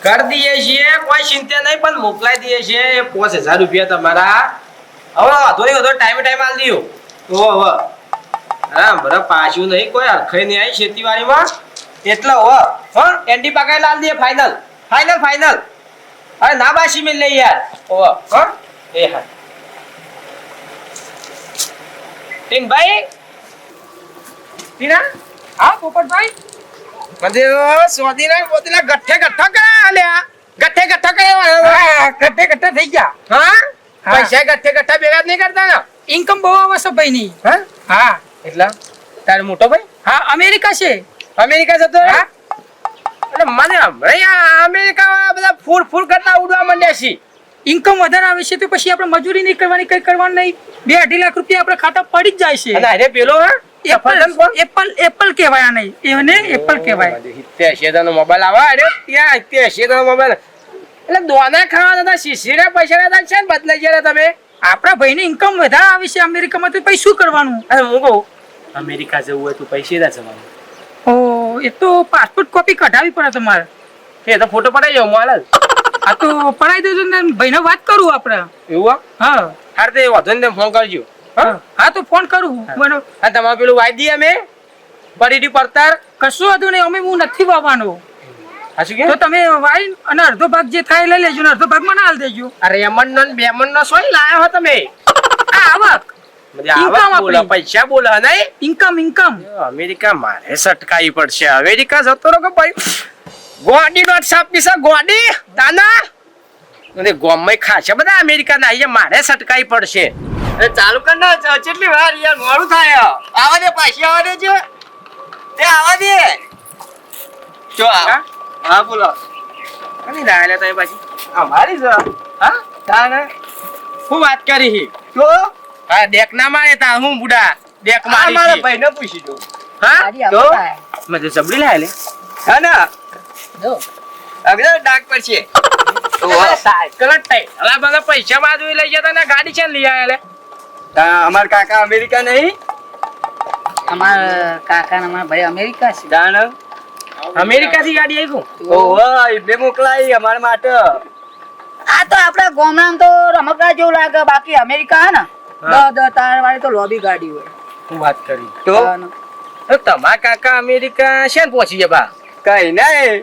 કરી દઈએ છીએ, કોઈ ચિંતા નહીં, પણ મોકલાઈ દઈએ છીએ 5000 રૂપિયા તમારા. હવે વધુ ટાઈમે આલ દીયો. ઓહો હા બરાબર, પાછું નહીં કોઈ અરખાઈ નહીં આવી ખેતીવાડીમાં એટલે હો એન્ટી પાકા લાલ દઈએ. Final final final. અરે ના બાસી મિલ લે યાર. ઓહો હા એ હા ટીનભાઈ ટીના. હા પોપટભાઈ, મને સોદીના બોતલા ગઠ્ઠે ગઠ્ઠા કરા લ્યા. ગઠ્ઠે ગઠ્ઠા કરા. ગટ્ટે ગટ્ટે થઈ ગયા. હા પૈસા ગઠ્ઠે ગઠ્ઠા ભેગા જ નહીં કરતા ને. ઇન્કમ બહુ આવે છે ભાઈ ની. હા હા એટલા તારે મોટો ભાઈ હા, અમેરિકા છે. અમેરિકા જતો રે. હા. એટલે મને હમણાં અમેરિકા વાળા બધા ફૂડ ફૂડ કરતા ઉડવા માંડ્યા છે. ઇન્કમ વધારે આવે છે તો પછી આપણે મજૂરી નહીં કરવાની, કઈ કરવાનું નહીં. 2-2.5 લાખ રૂપિયા આપણે ખાતા પડી જ જાય છે. અને અરે પેલો એપલ કહેવાય આને, એને એપલ કહેવાય. 70,000 નો મોબાઈલ આવે. અરે ત્યાં 70,000 નો મોબાઈલ એટલે દોના ખાવા હતા. શીશીના પૈસા હતા છે ને બદલાઈ ગયા તમે. આપણા ભાઈને ઇન્કમ વધારે આવે છે અમેરિકામાં, તો પછી શું કરવાનું? અરે હું કહું અમેરિકા જવું હોય તો પૈસે ના જવાનું. ઓ એ તો પાસપોર્ટ કોપી કઢાવી પડે તમારે. એ તો ફોટો પડાઈ જાવ મોલ. આ તો પડાવી દેજો ને ભાઈને વાત કરું આપણે. એવું હા હાર તે વધુ ને ફોન કરજો. હા તો ફોન કરું. બનો આ તમારે પેલું વાઈ દઈએ અમે પડીડી પડતર કશું વાંધો નહીં, અમે હું નથી વાવવાનો. હાશું તો કે તમે વાઈ અને અડધો ભાગ જે થાય લઈ લેજો ને અડધો ભાગ મને આલ દેજો. અરે એમન નો બેમન નો સોય લાયો હો તમે. આ આવક આવક બોલો, પૈસા બોલો નહીં. ઇન્કમ અમેરિકા મારે સટકાઈ પડશે. અમેરિકા જતો રહો કે ભાઈ ગોડી ડોટ સાપીસા ગોડી તાના અને ગોમમાં ખાસા બધા અમેરિકા ના અહીંયા મારે સટકાઈ પડશે. અરે ચાલુ કર ને કેટલી વાર યાર મોડું થાય. આવા દે પાછી આવા દે જો તે આવા દે જો હા બોલો કની દાયલા તમે પાછી અમારી જ હા તાને હું વાત કરી હી તો હા દેખ ના મારે તા હું બુડા દેખ મારી મારા ભાઈને પૂછી દો. હા તો મને જબડી લાય લે હા ના જો અગર ડાક પર છે તો સાયકલ ટઈ અલા બધા પૈસા બાજુ લઈ જતા ને ગાડી છે લઈ આયા લે. અમાર કાકા અમેરિકા નહીં. અમારા કાકા ને અમારા ભાઈ અમેરિકા છે. જાણ અમેરિકા થી ગાડી આવી ગયું ઓહો એટલે મોકલાઈ અમાર માટે. આ તો આપડા ગામડામાં તો રમકડા જેવું લાગે, બાકી અમેરિકા હે ને 10 તાર વાળી તો લોબી ગાડી હોય. હું વાત કરી તો તમારા કાકા અમેરિકા છે ને પહોંચી ગયા બા કઈ નહીં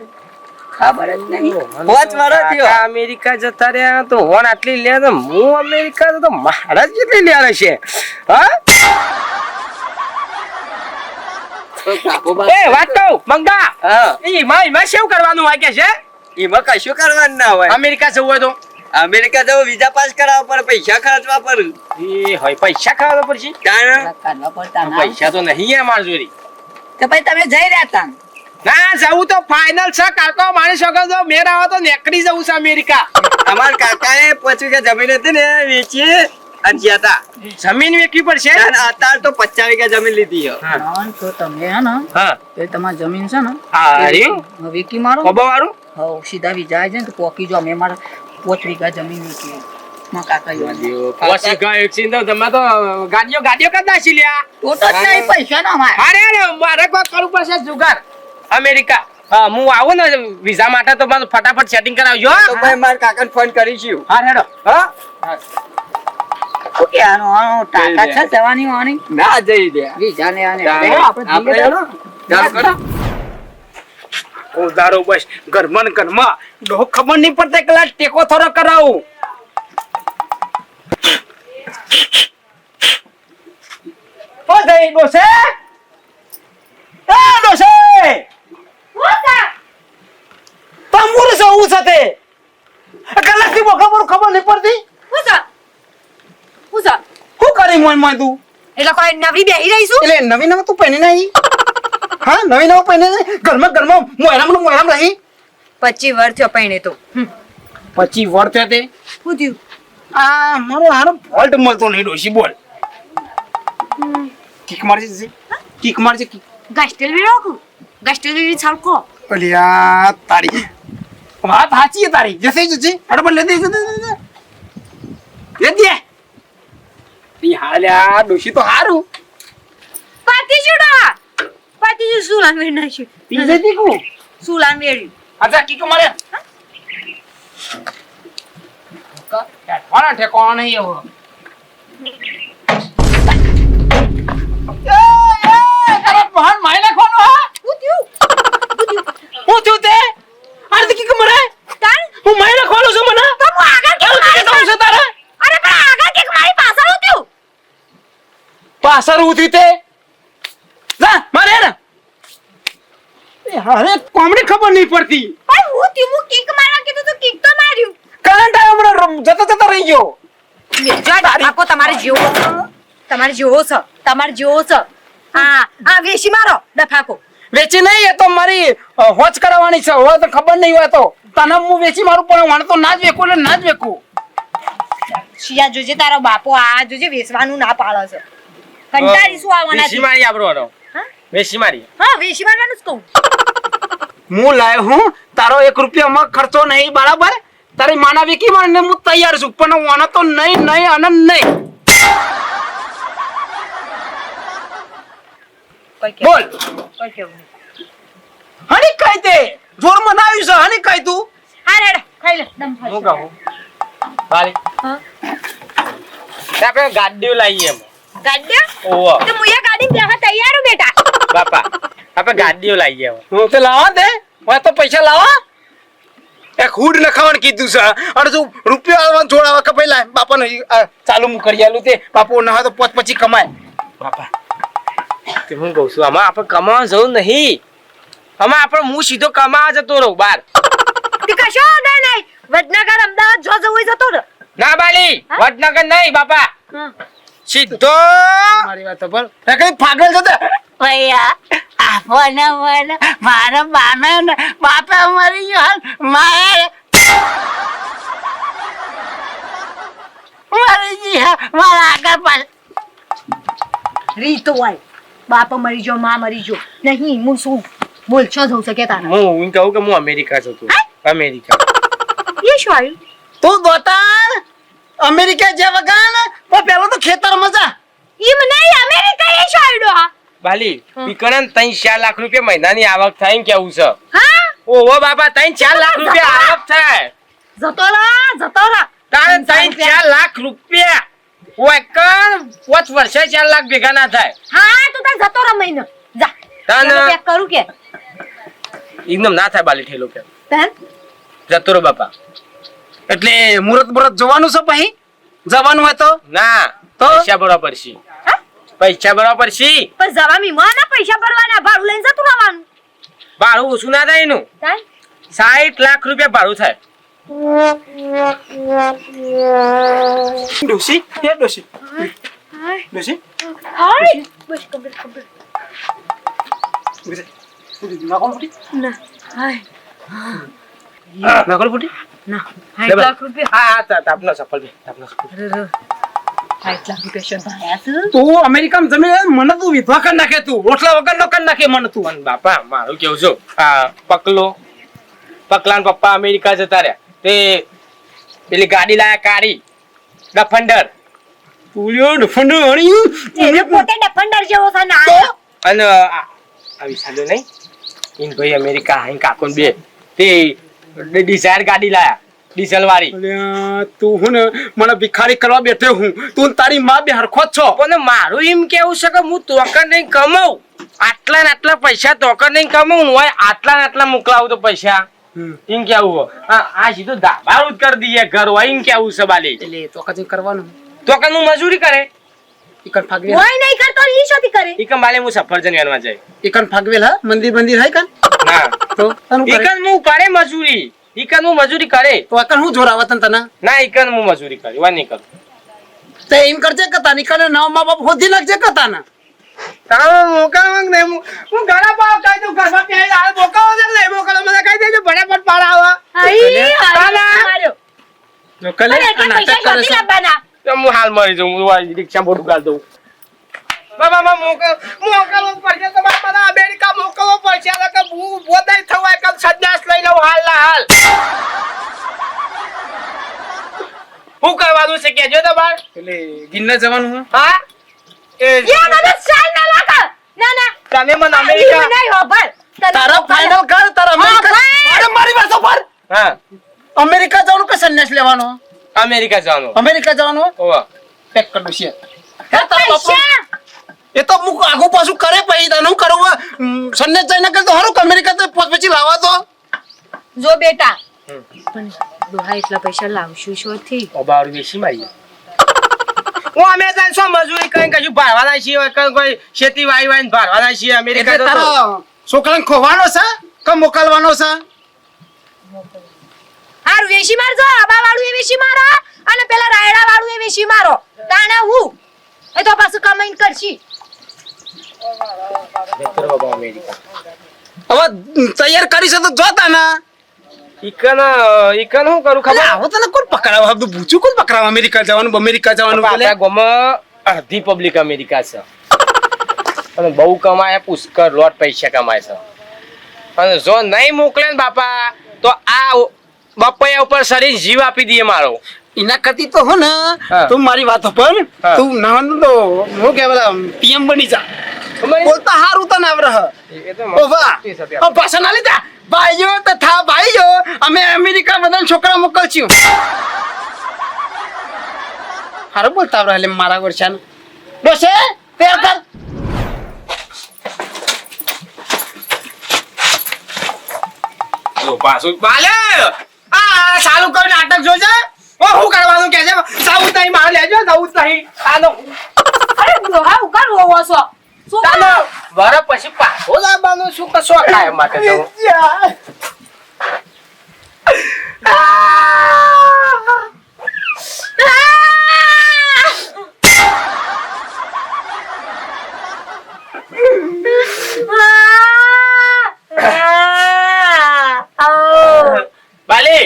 ખબર જ નહીં. 5 વર્ષ થયો અમેરિકા જતા રહ્યા તો હોન આટલી લે તો હું અમેરિકા તો મારા જ કેટલી લે છે. હા એ વાત કહું મંગા એમાં શું કરવાનું હોય કે છે? એમાં કશું કરવાનું ના હોય. અમેરિકા જવું હોય તો અમેરિકા જવું વિઝા પાસ કરાવવા પડે, પૈસા ખર્ચવા પડે. એ હોય પૈસા ખાવા પડશે. કારણ પૈસા તો નહીં અમાર જોડી. તો પછી તમે જઈ રહ્યા તા? ના જવું તો ફાઇનલ છે કાકો. મારી શકો તો મેર આવે તો નીકળી જવું છે અમેરિકા. અમાર કાકાએ 5 વીઘા જમીન હતી ને વેચી અને ગયા હતા. જમીન વેચવી પડશે. અને અત્યારે તો 50 વીઘા જમીન લીધી છે. તો તમે હે ને હા એ તમારી જમીન છે ને હા રહ્યું વેકી મારો ખબર વાળું હવ સીધા વિજા છે ને તો પોકી જો અમે મારા 5 વીઘા જમીન વેકી માં કાકા પછી ગયો સિંધો તમે તો ગાડીઓ કરતા છી લ્યા. તો તો નહીં પૈસા ના મારે. અરે મારે કોઈ કરવું પડશે જુગાર અમેરિકા. હા હું આવું ને વિઝા માટે તો મને ફટાફટ સેટિંગ કરાવજો. તો ભાઈ મારા કાકાને ફોન કરીશું. હા હેડો હા ઓકે આનો ટાટા છે જવાની વાની ના જઈ દે વિજા ને આને આપણે હેડો. ચાલ કરો. ઉધારો બસ ઘરમાં ને ઘરમાં ડો ખબર નહીં પડતી કલા ટેકો થોડો કરાવું. ઓ જઈ ડોસે એ ડોસે તમુર સૌ સાથે કલાકથી ખબર નહીં પડતી. શું કરી મોન તું? એટલે કોઈ નવી બેહી રહીશું એટલે નવી નવી તું પહેરી નહીં. હા નવી નવી પહેરી નહીં. ઘરમાં મોયરામ રહી. 25 વર્ષ થયો પૈણે તો 25 વર્ષ થયા તે શું થયું? આ મારો હારો ફોલ્ટ મળતો નહીં ડોશી બોલ. કિક મારજે કિક મારજે કિક. ગાસ્ટેલ વી રાખું ગાસ્ટેલ વી છાલકો અલ્યા તારી વાત સાચી તારી. જશે જશે હડબડ લે દે ઈ હાલ્યા ડોશી તો હારું પાતી સુલાન મેળ નાખ્યું પી જતી કો સુલાન મેળ્યું. આજા કિક મારે કોણ ઠેકોણ નહીં એવો ભાન મારી નાખવાનો હા હું થયું હું થયું તે આરતી કી મરે તાર હું મારી નાખવાનો છું મને તો હું આગળ કેમ મારી કેમ છે તારે અરે પણ આગળ કેમ મારી પાછળ હું થયું પાછળ હું થયું તે જા મારે ને અરે કોમડી ખબર નહીં પડતી પણ હું થયું હું કિક મારવા કીધું તો કિક તો માર્યું કરંટ આવ્યો હમણાં જતો રહી ગયો આકો તમારે જેવો છે તમારે જેવો છે હા વેશી મારો ડફાકો વેચી નહીં એ તો મારી હોચ કરાવવાની છે હવે તો ખબર નહીં હોય તો તને હું વેચી મારું પણ વાણ તો ના જ વેકું એટલે ના જ વેકું શિયા જોજે તારો બાપો આ જોજે વેસવાનું ના પાળે છે કંટાળી શું આવવાના વેચી મારી આપણો હા વેચી મારી હા વેશી મારવાનું જ કહું હું લાયો હું તારો 1 રૂપિયામાં ખર્ચો નહીં બરાબર તારી માના વેકી મારને હું તૈયાર છું પણ વાણ તો નહીં અને નહીં બોલ કોઈ કેવું નહીં હણી કઈ દે જોર મનાવ્યું છે હણી કઈ તું હા રેડ ખાઈ લે દમ ખાઈ હું કહું બાલી હા આપણે ગાડીઓ લાવીએ એમ ગાડી ઓવો તો મુયા ગાડી બેહા તૈયાર હું બેટા બાપા આપણે ગાડીઓ લાવીએ એમ હું તો લાવા દે હોય તો પૈસા લાવા એક હુડ નખાવાનું કીધું છે અને જો રૂપિયો આવવાનું છોડાવા કે પહેલા બાપાનો ચાલુ હું કરી આલું તે બાપો ન હોય તો પોત પછી કમાય બાપા તે હું કહું છું આમાં આપણે કમાવા જવું નહીં આમાં આપણે હું સીધો કમાવા જતો રહું બાર તે કશો ના નહીં વડનગર અમદાવાદ જો જવું જતો ને ના બાલી વડનગર નહીં બાપા હા સીધો મારી વાત પર કઈ પાગલ જતો ભૈયા આપોને મને મારા બાને બાપા મરી ગયો મારે મરી ગયા મારા આગળ પાછળ રીતો હોય બાપા મરી જો માં મરી જો નહીં હું શું બોલ છો જવું છે કે તારા હું કહું કે હું અમેરિકા જતો અમેરિકા એ શું આવ્યું તું દોતાર અમેરિકા જેવા ગાન પણ પેલો તો ખેતર મજા ઈ મને અમેરિકા એ શું આવ્યું હા બાલી વિકરણ 3-4 લાખ રૂપિયા મહિનાની આવક થાય ને કેવું છે હા ઓહો બાપા 3-4 લાખ રૂપિયા આવક થાય જતો રા તારે 3-4 લાખ રૂપિયા ઓય કર 5 વર્ષે 4 લાખ ભેગા ના થાય હા તું તાર જતો રા મહિનો જા તાન પેક કરું કે એકદમ ના થાય બાલી ઠેલો કે તન જતો રો બાપા એટલે મુરત જવાનું છે પછી જવાનું હોય તો ના તો? પૈસા બરાબર છે પૈસા બરાબર છે પણ જવા મીમાના પૈસા ભરવાના ભાડું લઈને જતું રહેવાનું ભાડું ઓછું ના થાય એનું તાન 60 લાખ રૂપિયા ભાડું થાય ડોસી એ ડોસી ડોસી હાય બસ કમ્પ્લીટ નાખો ફૂટી ના હાય નાખો ફૂટી ના 60 લાખ રૂપિયા હા તાપનો સફળ બે તાપનો સફળ 60 લાખ રૂપિયા શું ભાયા છે તું અમેરિકામાં જમીન મને તું વિધવા કરી નાખે તું રોટલા વગર નો કરી નાખે મને તું પણ બાપા મારું કેવું છું આ પકલાન પપ્પા અમેરિકા જતા રહ્યા તે પેલી ગાડી લાયા કાળી ડફન્ડર તુલ્યો ડફંડો હણી એને પોતે ડફન્ડર જેવો છે ના અને આવી સાદો નહીં ઇન ભાઈ અમેરિકા અહીં કાકોન બે તે ડિઝાયર ગાડી લાયા ડીઝલ વાળી અલ્યા તું હું ને મને ભિખારી કરવા બેઠો હું તું ને તારી માં બે હરખો જ છો પણ મારું એમ કેવું છે કે હું તોકર નહીં કમાઉં આટલા ને આટલા પૈસા તોકર નહીં કમાઉં હોય આટલા ને આટલા મોકલાવું તો પૈસા એમ કેવું આ સીધું દાબારું જ કરી દઈએ ઘર હોય એમ કેવું છે બાલી એટલે તો કજે કરવાનું તોકર નું મજૂરી કરે ઇકન ફાગવેલ કોઈ નહીં કરતો ઈ શોધી કરે ઈકમ બાલે હું સફરજન વેણવા જાય ઇકન ફાગવેલ હા મંદિર હે કન ના તો તને કરે ઈકન હું કરે મજૂરી ઈકન હું મજૂરી કરે તો અકન હું જોરાવત તને ના ઈકન હું મજૂરી કરે વા નહીં કરું તે એમ કરજે કે તાની કને નવ મા બાપ હોધી નાખજે કે તાના તારો મોકલવા ને હું ઘણા પાવ કહી દઉં ઘરમાં પહેરી હાલ મોકલવા દે ને મોકલવા મને કહી દેજો ફટાફટ પાડાવા આઈ માર્યો જો કલે અરે એટલા પૈસા શોધી લાવવાના તો હું હાલ મરી જાઉં હું રિક્ષા બોર્ડ ગાળ દઉં બાબા મોકલવો પડશે તો બાપા અમેરિકા મોકલવો પડશે કે હું બોદાઈ થવાય કે સંન્યાસ લઈ લઉં હાલ ના હાલ હું કરવાનું છે કેજો તો બાર એટલે ગિન્ના જવાનું હે હા એ યા મને સાલ ના લાગે ના ના તમે મને ઈ અમેરિકા નહીં હોબર તારા ફાઇનલ કર તારા અમેરિકા ભાઈ. અરે મારી વાત પર હા અમેરિકા જવાનું કે સંન્યાસ લેવાનો અમેરિકા જવાનું. અમેરિકા જવાનું ઓવા. પેક કરી દઉં છે હે તારા બાપા પૈસા એ તો મુક આગુ પાછું કરે પછી તને હું કરું સન્ને જઈને કે તો હારું અમેરિકા તો પછી લાવવા તો જો બેટા પણ ડોહા એટલા પૈસા લાવશું શોથી ઓબારું બેસી મારી. હું અમે ત્યાં શું મજૂરી કઈ કશું ભારવાના છીએ કોઈ ખેતી વાઈ વાઈ ભારવાના છીએ અમેરિકા એટલે તો. તારા છોકરાને ખોવાનો છે કે મોકલવાનો છે હારું વેશી મારજો આબા વાળું એ વેશી મારો અને પેલા રાયડા વાળું એ વેશી મારો તાણે હું એ તો પાછું કમાઈને કરશી બેતર બાબા અમેરિકા. હવે તૈયાર કરી છે તો જોતા ના ઈકન શું કરું ખબર? આવો તને કોણ પકડાવ આ બધું પૂછ્યું કોણ પકડાવ અમેરિકા જવાનું બોલે આપણા ગામમાં અડધી પબ્લિક અમેરિકા છે અને બહુ કમાય પુષ્કળ લોટ પૈસા કમાય છે અને જો નહીં મોકલે ને બાપા તો આ બપૈયા ઉપર શરીર જીવ આપી દઈએ મારો. એના કરતી તો હો ને હા. તું મારી વાત પર હા. તું નાવાનું તો હું કે પેલા પીએમ બની જા બોલતા હારું તને આવડે હ એ તો ઓ વાહ ભાષા ના લીધા ભાઈઓ તથા ભાઈઓ અમે અમેરિકા બધા છોકરા મોકલશું હારું બોલતા આવડે એટલે મારા વર્ષાનું ડોસે તૈયાર કર પાછું બાલે આ ચાલુ કર નાટક જોજે. ઓ શું કરવાનું કે છે? સાઉથ નહીં માર લેજો સાઉથ નહીં આનો અરે ડોહા ઉકાર રોવો છો શું ચાલો કરો? વર પછી પાછો લાવવાનું શું કશો ખાય માટે તો બાલી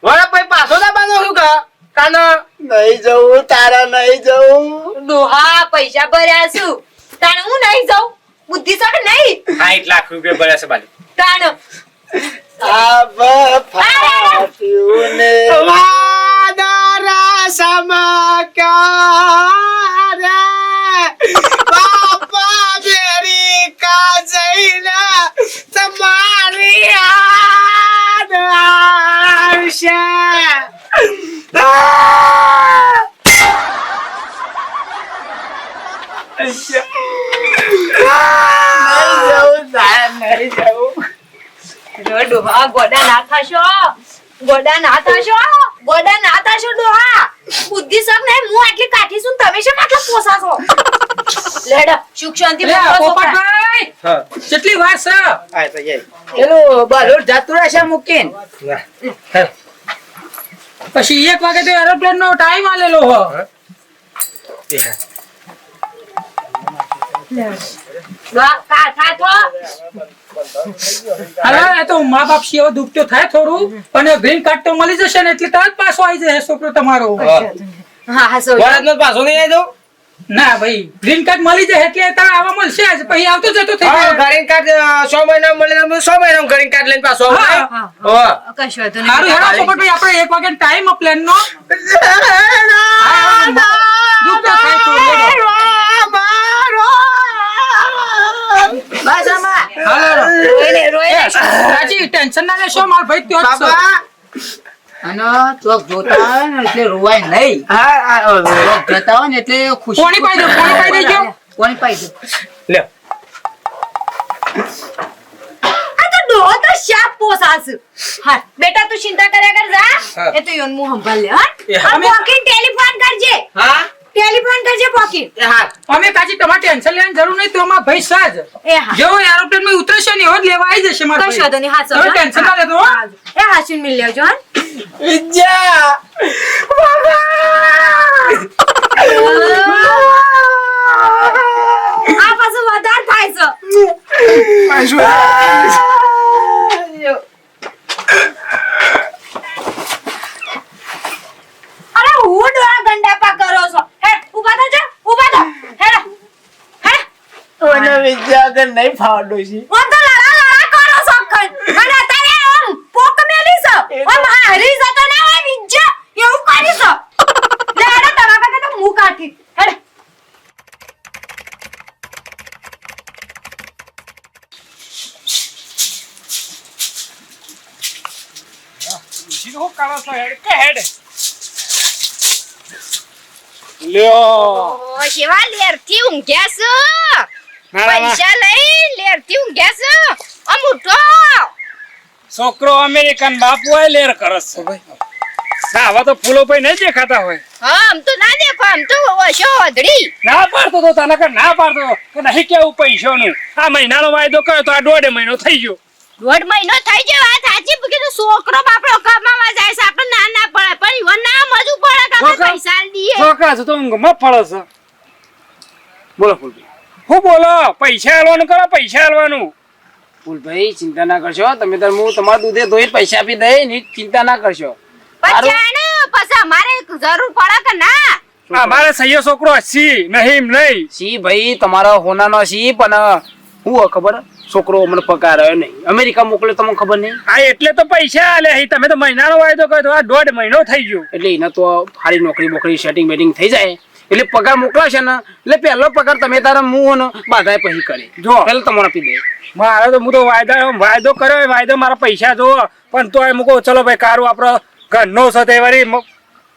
વર પછી પાછો લાવવાનું શું કા કાનો નહીં જવું તારા નહીં જવું ડોહા પૈસા ભર્યા છું તાણે હું નહીં જાઉં બુદ્ધિ છે કે નહીં 60 લાખ રૂપિયા ભર્યા છે બાલી. તાણ ફાટ્યુંને વાદરા સમકારે બાપા અમેરિકા જઈને તમારી યાદ આવશે. જો ડોહા ગોડા ના થાશો ડોહા બુદ્ધિ સક નહીં હું આટલી કાઠી છું ને તમે શું આટલા પોસા છો લેડ સુખ શાંતિ પોપટભાઈ હા કેટલી વાર છે આ તો જઈ પેલું બલોડ જતું રહેશે મૂકીને પછી 1 વાગે તો એરોપ્લેન નો ટાઈમ આલેલો હો અરે એ તો મા બાપ સેવા દુઃખ તો થાય થોડું પણ ગ્રીન કાર્ડ તો મળી જશે ને એટલે તરત પાછો આવી જશે છોકરો તમારો હા સો વરદનો પાછો નહીં આવી દઉં. ના ભાઈ ગ્રીન કાર્ડ મળી જશે એટલે તારે આવવા મળશે જ પછી આવતો જતો થઈ હા, જાય ગ્રીન કાર્ડ 6 મહિના મળે તો 6 મહિના ગ્રીન કાર્ડ લઈને પાછો આવું હા, નહીં? હા. હા. કશું હતું સારું હેડો પોપટભાઈ આપણે 1 વાગે ટાઈમ પ્લેન નો દુઃખ તો થાય થોડું હેડો. બસ આમાં હાલો રોઈને રાજી ટેન્શન ના લેશો માર ભાઈ ત્યો જ છે. બાબા અને ચોક જોતા હોય ને એટલે રોવાય નહીં ચોક જતા હોય ને એટલે ખુશી પોણી પાઈ દો, પોણી પાઈ દેજો. કોની પાઈ દો લે આ તો ડોહો તો શાપ પોસાસ હા બેટા તું ચિંતા કર્યા કર જા હા. એ તો યોન મું સંભાળ લે હા એ હા. આ પોકીન ટેલિફોન કરજે હા ટેલિફોન કરજે પોકીન એ હા અમે કાજી તમારે ટેન્શન લેવાની જરૂર નહીં તો અમાર ભાઈ સાજ એ હા જેવો એરોપ્લેન માં ઉતરશે ને એવો જ લેવા આવી જશે મારા કશો તો નહીં હાચો તમે ટેન્શન ના લેતો હો. એ હાચુન મિલ લેજો હા વિદ્યા આ પાછું વધારે થાય છે અરે હું ડોહા ગંડાપા કરો છો હે ઊભા થજો ઊભા થો હેડો હેડો મને વિદ્યા કે નહીં ફાવડો છે ઓમ તો લડા કરો છો ખન અને તારે ઓમ પોક મેલી છો ઓમ હારી જતો ના હોય વિજ્જ એવું કરી છો લે હેડો તારા પાસે તો મું કાઠી હેડો લ્યો ઓ શેવા લેરથી ઊંઘ્યા છો ના, ના. પૈસા લઈ લેરથી ઊંઘ્યા છો આમ ઉઠો છોકરો અમેરિકન બાપ હોય લેર કરસ છે ભાઈ ના હવે તો ફૂલો ભાઈ નહીં દેખાતા હોય હા આમ તો ના દેખો આમ તો ઓછો વધડી ના પાડતો તો તને કે ના પાડતો તો કે નહીં કેવું પૈસાનું આ મહિનાનો વાયદો કર્યો તો આ 1.5 મહિનો થઈ ગયો 1.5 મહિનો થઈ ગયો વાત સાચી કીધું છોકરો બાપડો કમાવા જાય છે આપણે ના પડે પણ ઈવન ના મજુ પડે કે આપણે છોકરા- પૈસા દઈએ છોકરા છે તો ઊંઘમાં ફળે છે બોલો ફૂલભાઈ હું બોલો પૈસા આલવાનું કરો પૈસા આલવાનું ફૂલભાઈ ચિંતા ના કરશો તમે તો હું તમારા દૂધે ધોઈ પૈસા આપી દઈ ની ચિંતા ના કરશો પછી અમારે જરૂર પડે કે ના અમારે સહીયો છોકરો હસી નહીં નહીં સી ભાઈ તમારો હોનાનો સી પણ હું ખબર છોકરો મને પગાર આવ્યો નહીં અમેરિકા મોકલે તમને ખબર નહીં આ એટલે તો પૈસા આલે હી તમે તો મહિનાનો વાયદો કર્યો તો આ 1.5 મહિનો થઈ ગયો એટલે એને તો સારી નોકરી બોકરી સેટિંગ બેટિંગ થઈ જાય એટલે પગાર મોકલાશે ને એટલે પહેલો પગાર તમે તારા મું બાધાએ પછી કરે જો. પેલો તમારે આપી દે મારે તો હું તો વાયદો કર્યો એ વાયદો મારા પૈસા જોવો પણ તો એમ કહું ચલો ભાઈ કારું આપણો ઘરનો છે તે વળી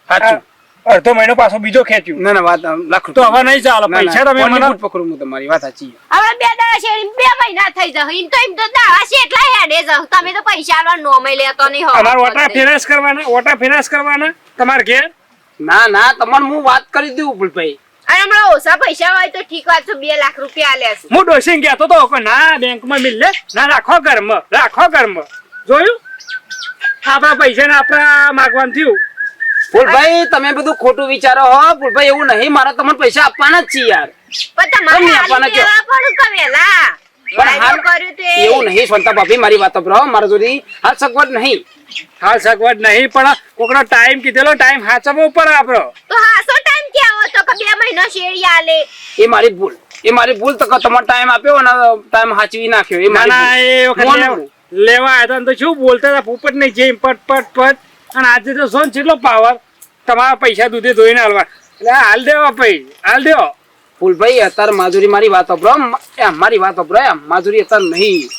સાચું અડધો મહિનો પાછો બીજો ખેંચ્યું ના ના વાત લાખ તો હવે નહીં ચાલે પૈસા તમે મને પકડું હું તમારી વાત સાચી હવે 2 દાડા શેરી 2 મહિના થઈ જાય એમ તો દાડા છે એટલા હેડે જાવ તમે તો પૈસા આલવા નો મય લેતો નહીં હો અમાર ઓટા ફિનાન્સ કરવાના તમારે ઘેર ના ના તમારે હું વાત કરી દઉં ભૂલભાઈ અને હમણાં ઓછા પૈસા હોય તો ઠીક વાત છે 2 લાખ રૂપિયા આલ્યા છે હું ડોસીને કહેતો તો કે ના બેંકમાં મિલ લે ના રાખો ઘરમાં જોયું આપણા પૈસા ને આપણા માગવાનું થયું ભૂલભાઈ તમે બધું ખોટું વિચારો હો ભૂલભાઈ એવું નહીં મારે તમને પૈસા આપવાના જ છે યાર પણ તમારે તમને આલી આપવાના દેવા પડું કે વેલા પણ હાલ કર્યું તે એવું નહીં સ્વંતા ભાભી મારી વાત સાંભળો મારા જોડી હાલ સગવડ નહીં હાલ સગવડ નહીં પણ કોકનો ટાઈમ કીધેલો ટાઈમ હાચવવો પડે આપણો તો હાસો ટાઈમ કેવો તો કે 2 મહિનો શેરી આલે એ મારી ભૂલ તો કે તમારો ટાઈમ આપ્યો અને ટાઈમ હાચવી નાખ્યો એ ના ના મારી એ વખત મોનું. લેવા આવ્યા હતા ને તો શું બોલતા હતા પોપટ નહીં જેમ પટ અને આજે તો સોન કેટલો પાવર તમારા પૈસા દૂધે ધોઈને હાલવા એટલે હાલ દેવા ભાઈ હાલ દેવો ભૂલભાઈ અત્યારે માધુરી મારી વાત સાંભળો એમ મારી વાત સાંભળો એમ માધુરી અત્યારે નહીં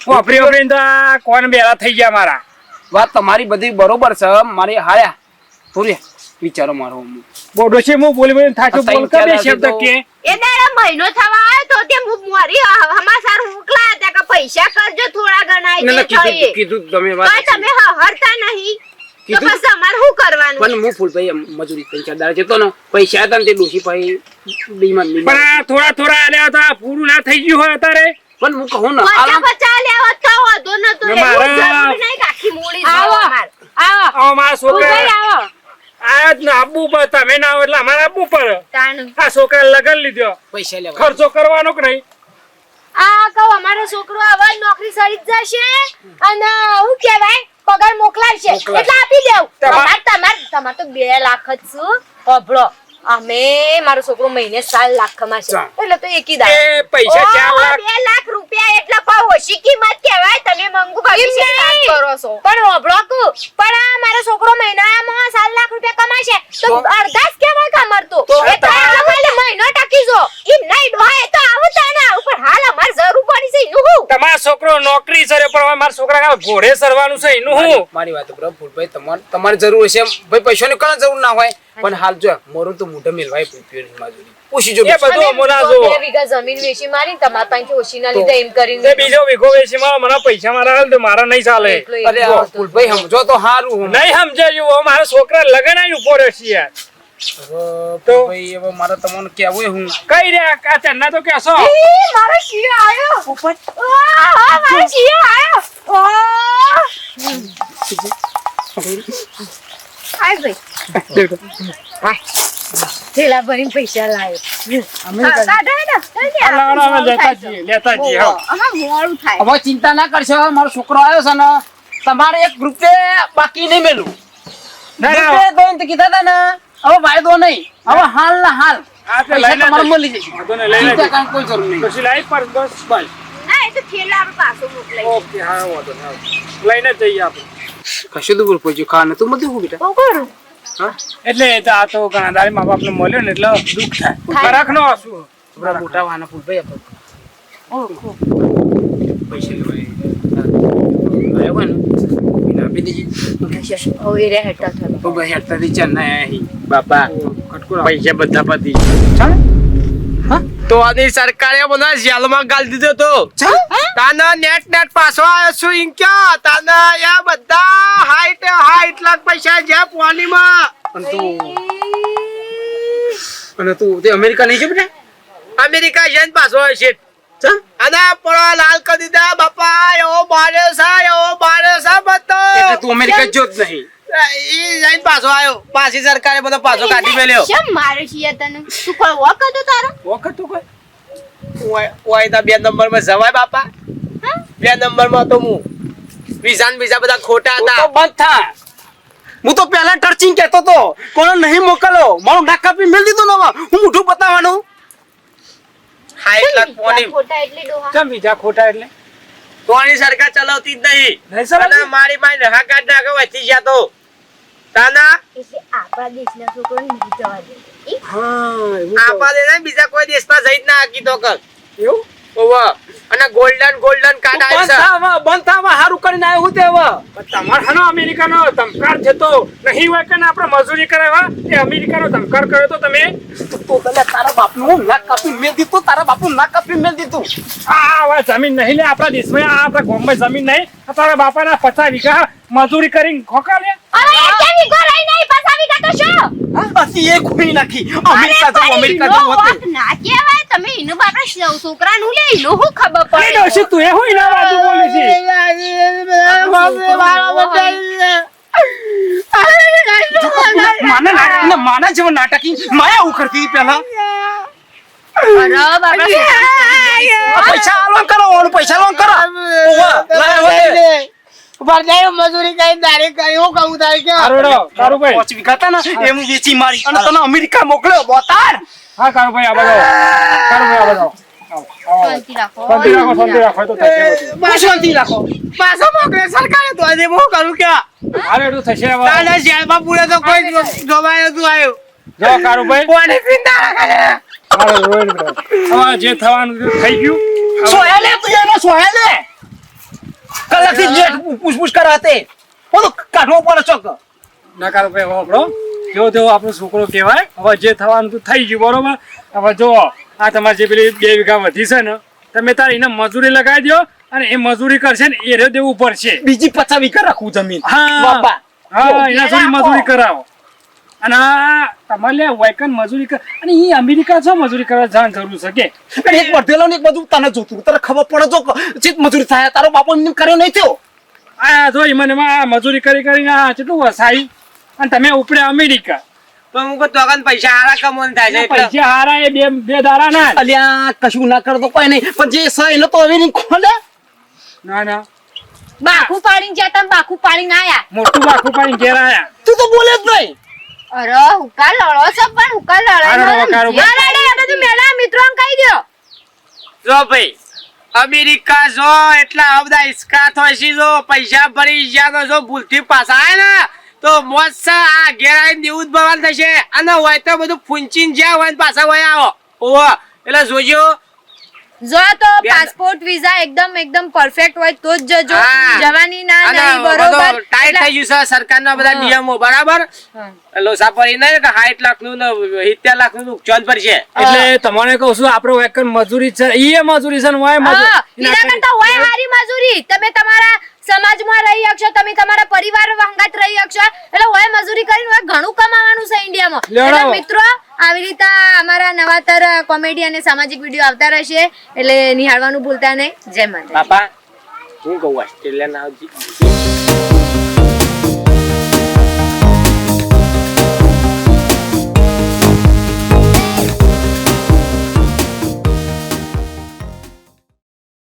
વાપરી તો આ કોણ બેરા થઈ ગયા મારા વાત તમારી બધી બરોબર છે મારી હાયા પૂરી વિચારો મારો બોડો છે હું બોલી થાચું બોલ કે બે શબ્દ કે એ દાડા મહિનો થવા આવ્યો તો તે હું મોરી હમાસાર ઉકલા હતા કે પૈસા કરજો થોડા ગણાય ના, ના, તે થઈએ કીધું તમે વાત તો તમે હરતા નહીં તો કીધું. બસ અમારે શું કરવાનું પણ હું ફૂલભાઈ એમ મજૂરી 3-4 દાડા જતો ને પૈસા હતા ને તે ડોશી ભાઈ બીમાર પણ આ થોડા આલ્યા હતા પૂરું ના થઈ ગયું હોય અત્યારે પણ હું કહું ને પચા આલામ પચા લેવા તો વધુ નતો ને લેવું મારા- જરૂરી નહીં કે આખી મૂડી આવો. જાઓ અમારે. આવો આવો મારા છોકરા ફૂલભાઈ આવો આ જ ને આબુ પર તમે ના આવો એટલે અમારે આબુ પર તાણ. આ છોકરા લગન લીધો પૈસા લેવા ખર્ચો કરવાનો કે નહીં આ કહું અમારો છોકરો હવે નોકરી સરી જ જશે અને હું કહેવાય પગાર મોકલાવશે એટલે આપી દેવું તમાર તો 2 લાખ જ છું હોભળો અમે મારો છોકરો મહિને 4 લાખ કમાશે એટલે તો એકી એ પૈસા 4 લાખ 2 લાખ રૂપિયા એટલે પણ ઓછી કિંમત કહેવાય તમે મંગુ ભવિષ્ય વાત કરો છો પણ હોભળો કુ પણ આ મારો છોકરો મહિનામાં 4 લાખ રૂપિયા કમાશે તો અડધા જ કેવાય કમારતો એટલે આપણે મહિનો ટકી જો ઈ નહીં ડોહાય તો આવું તાને આવું પણ હાલ અમાર જરૂર પડી છે એનું હું તમારો છોકરો નોકરી કરે પણ હવે મારા છોકરા ઘોડે સરવાનું છે એનું હું મારી વાત બરાબર ફૂલભાઈ તમારે જરૂર હશે ભાઈ પૈસાની કણ જરૂર ના હોય પણ હાલ જો મોરું તો મોઢે મેલવાય પૂછ્યો નહીં માજુરી પૂછી જો એ બધું અમોના જો 2 વીઘા જમીન વેચી મારી તમારા પાસે ઓછી ના લીધે એમ કરીને એ બીજો વીઘો વેચી મારા પૈસા મારા હાલ તો મારા નહીં ચાલે અરે આ ફૂલભાઈ સમજો તો હારું નહીં સમજાયું હવે મારા છોકરા લગન આવી ઉભો રહેશે યાર તો ભાઈ હવે મારે તમને કહેવું હું કઈ રે આ ચન્ના તો કેસો ઈ મારો શિયો આયો પોપટ મારો શિયો આયો આય ભાઈ થેલા ભરીને પૈસા લાવ્યો અમે લેતા જઈએ હા મોડું થાય હવે ચિંતા ના કરશો મારો છોકરો આવ્યો છે ને તમારે 1 રૂપિયા બાકી નહીં મેલું ના ના રૂપિયા દોઈને તો કીધા હતા ને હવે વાયદો નહીં હવે હાલ ના હાલ આ તો પૈસા લઈને તમારે જઈએ. મળી જશે વાંધો નહીં, લઈને ચિંતા જઈએ. કરવાની કોઈ જરૂર નહીં પછી લાઈ પર બસ બસ ના એ તો થેલા આપણે પાછો મોકલાઈ ઓકે હા વાંધો નહીં લઈને જ જઈએ આપણે કશું તો બોલ પહોંચ્યું ખાવાનું તું બધું હું બેટા કરું હા એટલે એ તો આ તો ઘણા દાડી મા બાપ ને મળ્યો ને એટલે દુઃખ થાય ફરક નો હશું આપણા મોટા વાના ફૂલભાઈ આપણે ઓહો પૈસા લેવાય આવ્યો હોય ને એને આપી દેજે હવે રે હેટા થયો તો ભાઈ હેઠતાથી ચાલ ના આયા હી બાપા કટકો પૈસા બધા પતી ચાલ તો આની સરકારે મને જેલમાં ગાલી દીધો તો તાના નેટ પાછો આવ્યો છું ઇન ક્યાં તાના યા બધા હાઈટ લાખ પૈસા જ્યાં પાણીમાં અને તું તે અમેરિકા નહીં છે બેટા અમેરિકા જઈને પાછો આવ્યો છે ચાલ અને પડો લાલ કરી દીધા બાપા એવો બારે સા બધો એટલે તું અમેરિકા જો જ નહીં ઈ જઈને પાછો આવ્યો પાછી સરકારે બધો પાછો કાઢી મેલ્યો શેમ મારે છીએ તને તું કોઈ વોક હતો તારો વખત તો કોઈ ઓય તા 2 નંબરમાં જવાય બાપા 2 નંબરમાં તો હું બીજા બધા ખોટા તો હતા બંધ થા હું તો પહેલા ટર્ચિંગ કહેતો તો કોણ નહીં મોકલો મારું નાક કાપી મેલ દીધું ને હવે હું મોઢું બતાવવાનું 60 લાખ પોણી ખોટા એટલે ડોહા કેમ બીજા ખોટા એટલે તોની સરકાર ચલાવતી જ નહીં નહીં ચલાવતી? અને મારી માઈ નહા કાઢ નાખો વચ્ચે ગયા તો તાના એટલે આપણા દેશના છોકરો નહીં જવા દે ઈ હા એવું આપા દે ને બીજા કોઈ દેશમાં જઈ જ ના હાકી તો કર એવું ઓવા અને ગોલ્ડન કાર્ડ આવે છે બંધ થા હારું કરીને આવ્યો હું તે હવે પણ તમારે હાનો અમેરિકાનો ધમકાર છે તો નહીં હોય કે ને આપણે મજૂરી કરાવવા એ અમેરિકાનો ધમકાર કર્યો તો તમે તો તને તારા બાપનું નાક કાપી મેલ દીધું તારા બાપનું નાક કાપી મેલ દીધું આ હવે જમીન નહીં લે આપણા દેશમાં આ આપણા ગામમાં જમીન નહીં આ તારા બાપાના 50 વીઘા મજૂરી કરીને ખોકા લે અરે એ કેવી ગોરાઈ નહીં પસાવી કાતો છો બસ એ કોઈ નાખી અમેરિકા જાવ અમેરિકા જાવ હોતે ના કહેવાય તમે એનું બાપા છોકરાનું લે એનું શું ખબર એ પડે ડોશી તું એ હોય ના બાજુ બોલી છે માના જેવો નાટકી માયા હું કરતી હતી પહેલા અરે બાપા આ પૈસા આલો કરો ઓણ પૈસા આલો કરો ઓવા લાય હોતે ભરજાયો મજૂરી કરી દાડી કરી હું કહું તારે કે કારુડો કારુભાઈ પાંચ વીઘા હતા ને એ હું વેચી મારી અને તને અમેરિકા મોકલ્યો બોતાર હા કારુભાઈ આ બધો કારુભાઈ આ બધો શાંતિ રાખો શાંતિ રાખો તો થશે બધું. હું શાંતિ રાખો પાછો મોકલે સરકારે તો આજે હું કરું કે હારે એટલું થશે હવે. તાના જેલમાં પૂરે તો કોઈ જોવાય નતું આવ્યું જો કારુભાઈ કોને પીંડા રાખે હારે રોઈને બેઠો. હવે જે થવાનું થઈ ગયું હવે સોયા લે તું એનો સોયા લે કલાકથી લેટ પૂછપૂછ કરાતે બોલો કાઢવો પડે ચોક ના કારુભાઈ હવે આપણો જો તેવો આપણો છોકરો કહેવાય હવે જે થવાનું તો થઈ ગયું બરોબર હવે જો આ તમારે જે પેલી 2 વીઘા વધી છે ને તમે તાર એને મજૂરી લગાવી દો અને એ મજૂરી કરશે ને એ રહ્યો દેવું પડશે બીજી 50 વીઘા રાખું જમીન હા બાપા હા એના થોડી મજૂરી કરાવો અને આ તમારે લે વાયકન મજૂરી કર અને એ અમેરિકા છો મજૂરી કરવા જાણ જરૂર છે કે અને એક વર્ધેલો ને એક બધું તને જોતું તને ખબર પડે જો ચિત મજૂરી થાય તારો બાપો એમ કર્યો નહીં થયો આ જો મને આ મજૂરી કરીને આ કેટલું વસાયું અને તમે ઉપડે અમેરિકા પણ હું કહું તોગન પૈસા હારા કમોન થાય છે એટલે પૈસા હારા એ બે દાડા ના અલ્યા કશું ના કરતો કોઈ નહીં પણ જે સહ એને તો હવે નહીં ખોલે ના ના બાખું પાડીને જ્યાં તમે બાખું પાડીને આયા મોટું બાખું પાણી ઘેર આયા તું તો બોલે જ નહીં અરે હુકા લડો છો પણ હુકા હારો, હારો, લડાય ના લડે એ બધું મેલા મિત્રોને કહી દો જો ભાઈ અમેરિકા જો એટલા આ બધા ઇસ્કાત હોય છે જો પૈસા ભરી ગયા જો ભૂલથી પાછા આવે ને તો મોજ છે આ ઘેર આવીને દેવું જ ભગવાન થશે અને હોય તો બધું ફૂંચીને જ્યાં હોય ને પાછા હોય આવો ઓહો એટલે જોજો જો તો બેન. પાસપોર્ટ વિઝા એકદમ પરફેક્ટ હોય તો જ જજો હા. જવાની ના અને નહીં બધો બરોબર ટાઈટ થઈ ગયું છે સરકારના બધા હા. નિયમો બરાબર હા. લોસા પડી નહીં કે 60 લાખનું ને 70 લાખનું નુકસાન પડશે એટલે તમને કહું છું આપણો વાયકન મજૂરી છે એ મજૂરી છે ને વાય મજૂરી હા, એના કરતા હોય હારી મજૂરી તમે તમારા સમાજમાં રહી શકશો તમે તમારા પરિવાર વંગાત રહી શકશો એટલે હોય મજૂરી કરીને હોય ઘણું કમાવાનું છે ઇન્ડિયામાં લેવડાવો. એટલે મિત્રો આવી રીતે અમારા નવાતર કોમેડી અને સામાજિક વિડીયો આવતા રહેશે એટલે નિહાળવાનું ભૂલતા નહીં જય માતા બાપા હું કહું ઓસ્ટ્રેલિયા ના આવજી